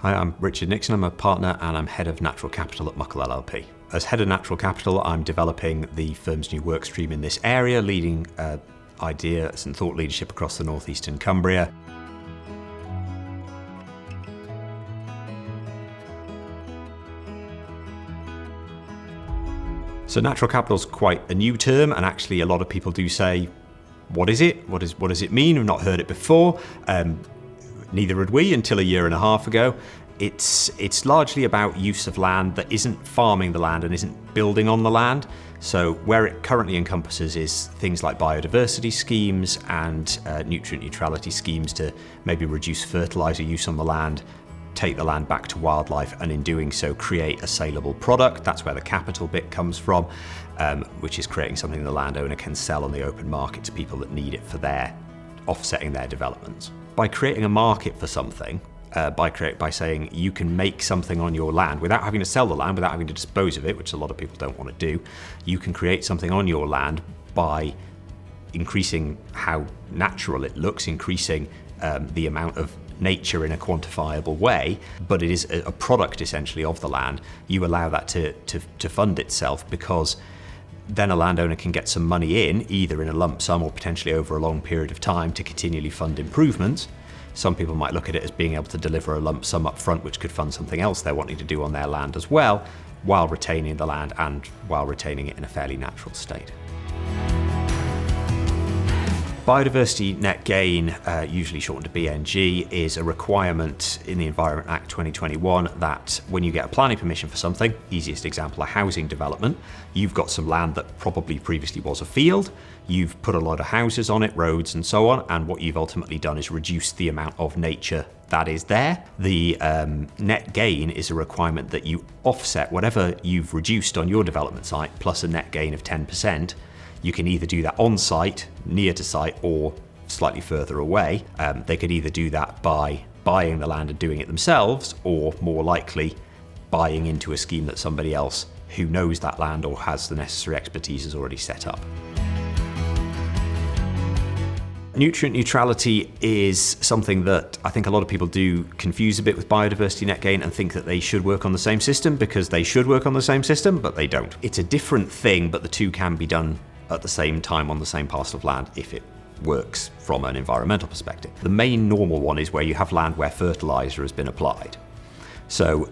Hi, I'm Richard Nixon. I'm a partner and I'm head of natural capital at Muckle LLP. As head of natural capital, I'm developing the firm's new work stream in this area, leading ideas and thought leadership across the northeastern Cumbria. So natural capital is quite a new term, and actually a lot of people do say, what is it? What does it mean? We've not heard it before. Neither had we until a year and a half ago. It's largely about use of land that isn't farming the land and isn't building on the land. So where it currently encompasses is things like biodiversity schemes and nutrient neutrality schemes to maybe reduce fertiliser use on the land, take the land back to wildlife, and in doing so create a saleable product. That's where the capital bit comes from, which is creating something the landowner can sell on the open market to people that need it for offsetting their developments. By creating a market for something, by saying you can make something on your land without having to sell the land, without having to dispose of it, which a lot of people don't want to do, you can create something on your land by increasing how natural it looks, increasing the amount of nature in a quantifiable way, but it is a product essentially of the land. You allow that to fund itself, because then a landowner can get some money in, either in a lump sum or potentially over a long period of time, to continually fund improvements. Some people might look at it as being able to deliver a lump sum up front, which could fund something else they're wanting to do on their land as well, while retaining the land and while retaining it in a fairly natural state. Biodiversity net gain, usually shortened to BNG, is a requirement in the Environment Act 2021 that when you get a planning permission for something, easiest example, a housing development, you've got some land that probably previously was a field, you've put a lot of houses on it, roads and so on, and what you've ultimately done is reduce the amount of nature that is there. The net gain is a requirement that you offset whatever you've reduced on your development site plus a net gain of 10%. You can either do that on site, near to site, or slightly further away. They could either do that by buying the land and doing it themselves, or more likely buying into a scheme that somebody else who knows that land or has the necessary expertise has already set up. Nutrient neutrality is something that I think a lot of people do confuse a bit with biodiversity net gain and think that they should work on the same system, because they should work on the same system, but they don't. It's a different thing, but the two can be done at the same time on the same parcel of land if it works from an environmental perspective. The main normal one is where you have land where fertiliser has been applied. So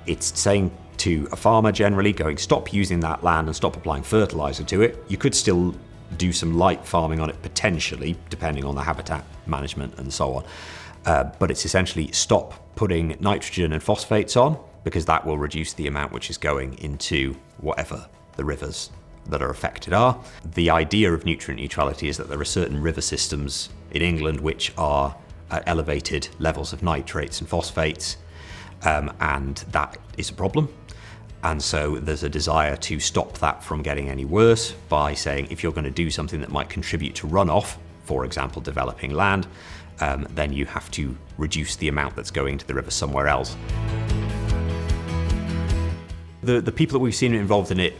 it's saying to a farmer generally going, stop using that land and stop applying fertiliser to it. You could still do some light farming on it potentially, depending on the habitat management and so on. But it's essentially stop putting nitrogen and phosphates on, because that will reduce the amount which is going into whatever the rivers that are affected are. The idea of nutrient neutrality is that there are certain river systems in England which are at elevated levels of nitrates and phosphates, and that is a problem. And so there's a desire to stop that from getting any worse by saying, if you're going to do something that might contribute to runoff, for example developing land, then you have to reduce the amount that's going to the river somewhere else. The people that we've seen involved in it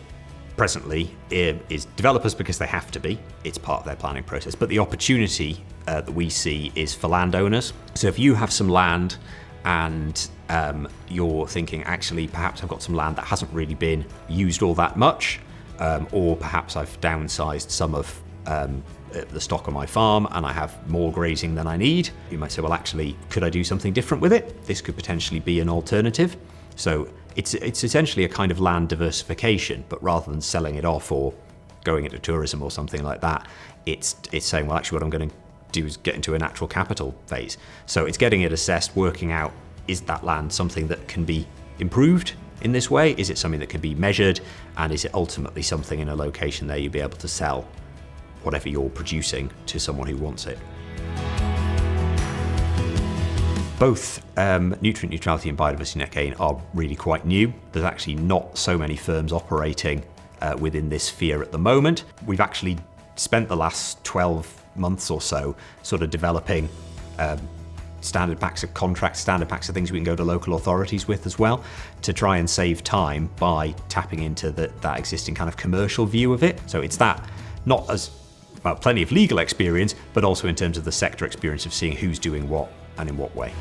presently is developers, because they have to be. It's part of their planning process. But the opportunity that we see is for landowners. So if you have some land and you're thinking, actually, perhaps I've got some land that hasn't really been used all that much, or perhaps I've downsized some of the stock on my farm and I have more grazing than I need. You might say, well, actually, could I do something different with it? This could potentially be an alternative. So it's essentially a kind of land diversification, but rather than selling it off or going into tourism or something like that, it's saying, well, actually, what I'm going to do is get into a natural capital phase. So it's getting it assessed, working out, is that land something that can be improved in this way? Is it something that can be measured? And is it ultimately something in a location there you'll be able to sell whatever you're producing to someone who wants it? Both nutrient neutrality and biodiversity net gain are really quite new. There's actually not so many firms operating within this sphere at the moment. We've actually spent the last 12 months or so sort of developing standard packs of contracts, standard packs of things we can go to local authorities with as well, to try and save time by tapping into that existing kind of commercial view of it. So it's that, not as well, plenty of legal experience, but also in terms of the sector experience of seeing who's doing what and in what way.